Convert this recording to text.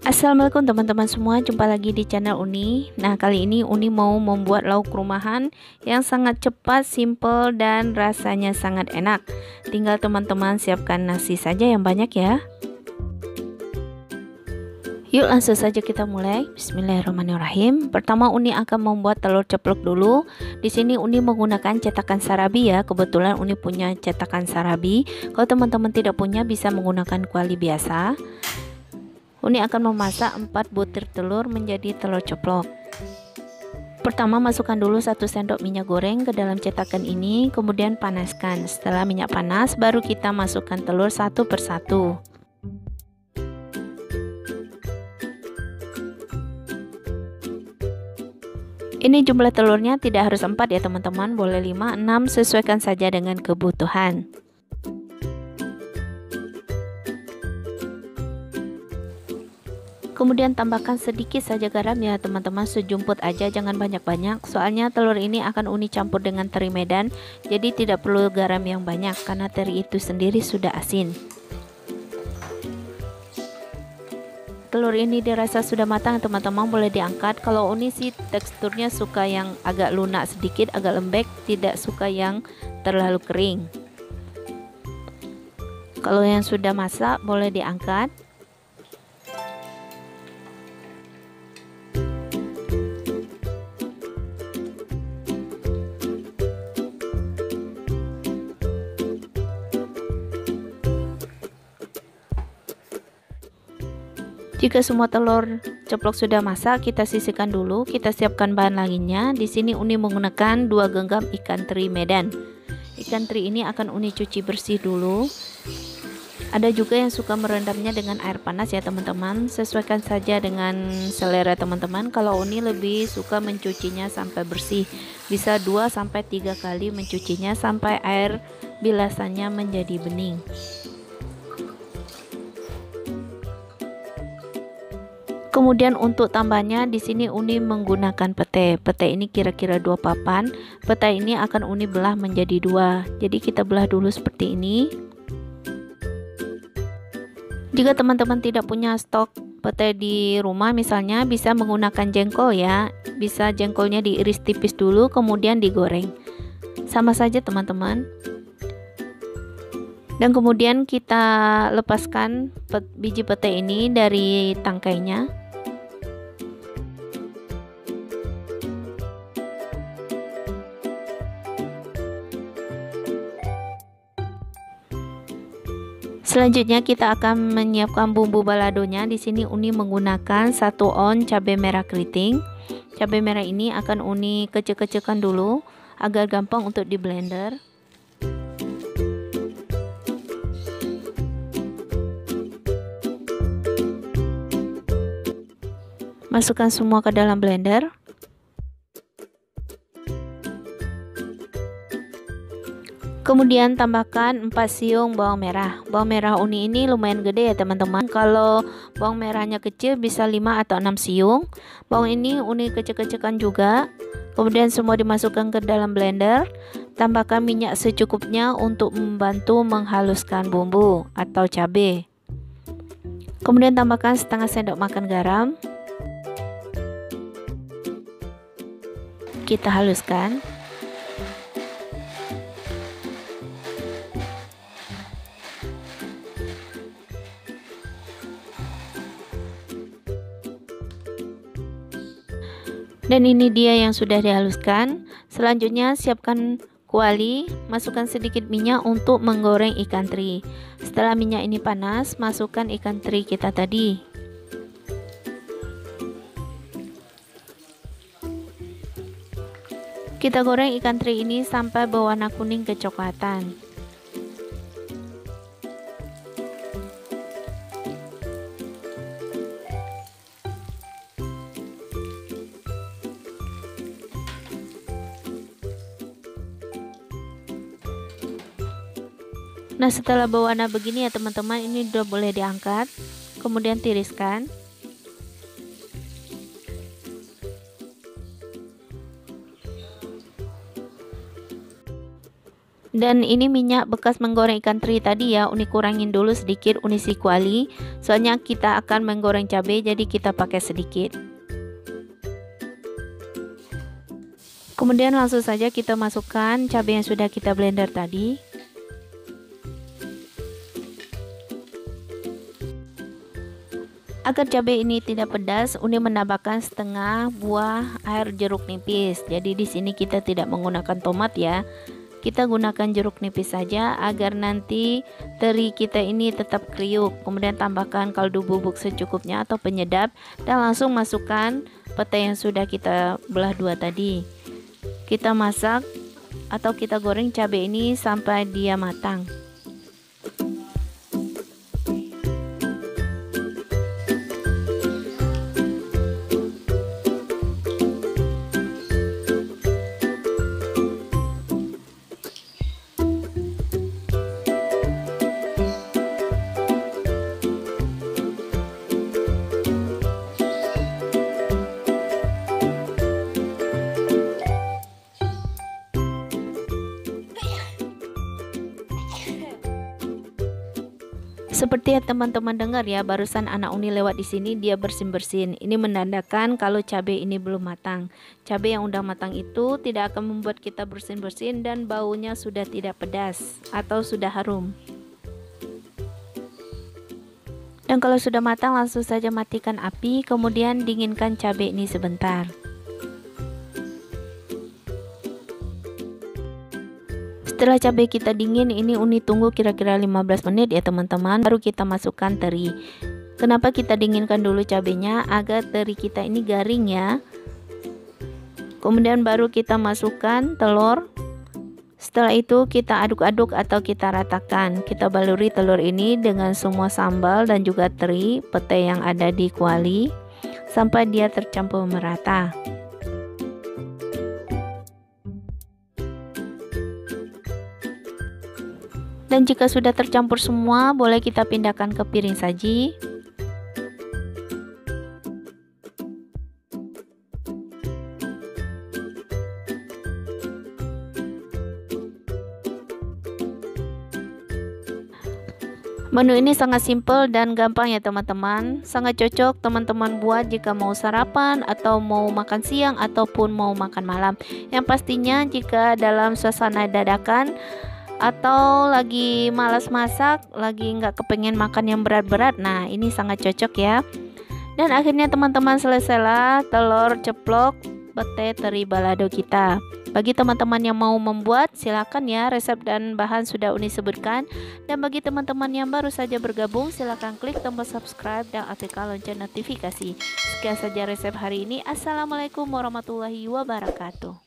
Assalamualaikum teman-teman semua, jumpa lagi di channel Uni. Nah, kali ini Uni mau membuat lauk rumahan yang sangat cepat, simple, dan rasanya sangat enak. Tinggal teman-teman siapkan nasi saja yang banyak ya. Yuk langsung saja kita mulai. Bismillahirrahmanirrahim. Pertama Uni akan membuat telur ceplok dulu. Di sini Uni menggunakan cetakan Sarabi ya. Kebetulan Uni punya cetakan Sarabi. Kalau teman-teman tidak punya bisa menggunakan kuali biasa. Uni akan memasak 4 butir telur menjadi telur ceplok. Pertama masukkan dulu 1 sendok minyak goreng ke dalam cetakan ini, kemudian panaskan. Setelah minyak panas baru kita masukkan telur satu persatu. Ini jumlah telurnya tidak harus 4 ya teman-teman, boleh 5, 6, sesuaikan saja dengan kebutuhan. Kemudian tambahkan sedikit saja garam ya teman-teman, sejumput aja, jangan banyak-banyak. Soalnya telur ini akan Uni campur dengan teri Medan, jadi tidak perlu garam yang banyak karena teri itu sendiri sudah asin. Telur ini dirasa sudah matang teman-teman, boleh diangkat. Kalau Uni sih teksturnya suka yang agak lunak sedikit, agak lembek, tidak suka yang terlalu kering. Kalau yang sudah masak boleh diangkat. Jika semua telur ceplok sudah masak, kita sisihkan dulu. Kita siapkan bahan lainnya. Di sini Uni menggunakan 2 genggam ikan teri Medan. Ikan teri ini akan Uni cuci bersih dulu. Ada juga yang suka merendamnya dengan air panas ya teman-teman. Sesuaikan saja dengan selera teman-teman. Kalau Uni lebih suka mencucinya sampai bersih. Bisa 2-3 kali mencucinya sampai air bilasannya menjadi bening. Kemudian untuk tambahnya di sini Uni menggunakan pete. Pete ini kira-kira 2 papan. Pete ini akan Uni belah menjadi 2. Jadi kita belah dulu seperti ini. Jika teman-teman tidak punya stok pete di rumah misalnya, bisa menggunakan jengkol ya. Bisa jengkolnya diiris tipis dulu kemudian digoreng. Sama saja teman-teman. Dan kemudian kita lepaskan biji pete ini dari tangkainya. Selanjutnya kita akan menyiapkan bumbu baladonya. Di sini Uni menggunakan 1 on cabai merah keriting. Cabai merah ini akan Uni kecil-kecilkan dulu agar gampang untuk di blender. Masukkan semua ke dalam blender. Kemudian tambahkan 4 siung bawang merah. Bawang merah Uni ini lumayan gede ya teman-teman. Kalau bawang merahnya kecil bisa 5 atau 6 siung. Bawang ini Uni kecil-kecilkan juga. Kemudian semua dimasukkan ke dalam blender. Tambahkan minyak secukupnya untuk membantu menghaluskan bumbu atau cabai. Kemudian tambahkan setengah sendok makan garam. Kita haluskan. Dan ini dia yang sudah dihaluskan. Selanjutnya siapkan kuali, masukkan sedikit minyak untuk menggoreng ikan teri. Setelah minyak ini panas, masukkan ikan teri kita tadi. Kita goreng ikan teri ini sampai berwarna kuning kecoklatan. Nah, setelah berwarna begini ya teman-teman, ini udah boleh diangkat. Kemudian tiriskan. Dan ini minyak bekas menggoreng ikan teri tadi ya, Uni kurangin dulu sedikit Uni si kuali. Soalnya kita akan menggoreng cabai, jadi kita pakai sedikit. Kemudian langsung saja kita masukkan cabai yang sudah kita blender tadi. Agar cabai ini tidak pedas, Uni menambahkan setengah buah air jeruk nipis. Jadi di sini kita tidak menggunakan tomat ya. Kita gunakan jeruk nipis saja agar nanti teri kita ini tetap kriuk. Kemudian tambahkan kaldu bubuk secukupnya atau penyedap dan langsung masukkan petai yang sudah kita belah dua tadi. Kita masak atau kita goreng cabai ini sampai dia matang. Seperti yang teman-teman dengar ya, barusan anak Uni lewat di sini, dia bersin-bersin. Ini menandakan kalau cabai ini belum matang. Cabai yang udah matang itu tidak akan membuat kita bersin-bersin dan baunya sudah tidak pedas atau sudah harum. Dan kalau sudah matang langsung saja matikan api, kemudian dinginkan cabai ini sebentar. Setelah cabai kita dingin, ini Uni tunggu kira-kira 15 menit ya teman-teman, baru kita masukkan teri. Kenapa kita dinginkan dulu cabainya? Agar teri kita ini garing ya. Kemudian baru kita masukkan telur. Setelah itu kita aduk-aduk atau kita ratakan. Kita baluri telur ini dengan semua sambal dan juga teri, petai yang ada di kuali sampai dia tercampur merata. Dan jika sudah tercampur semua, boleh kita pindahkan ke piring saji. Menu ini sangat simpel dan gampang ya teman-teman. Sangat cocok teman-teman buat jika mau sarapan atau mau makan siang ataupun mau makan malam. Yang pastinya jika dalam suasana dadakan atau lagi malas masak, lagi nggak kepengen makan yang berat-berat, nah ini sangat cocok ya. Dan akhirnya teman-teman selesailah telur ceplok petai teri balado kita. Bagi teman-teman yang mau membuat, silakan ya, resep dan bahan sudah Uni sebutkan. Dan bagi teman-teman yang baru saja bergabung, silakan klik tombol subscribe dan aktifkan lonceng notifikasi. Sekian saja resep hari ini. Assalamualaikum warahmatullahi wabarakatuh.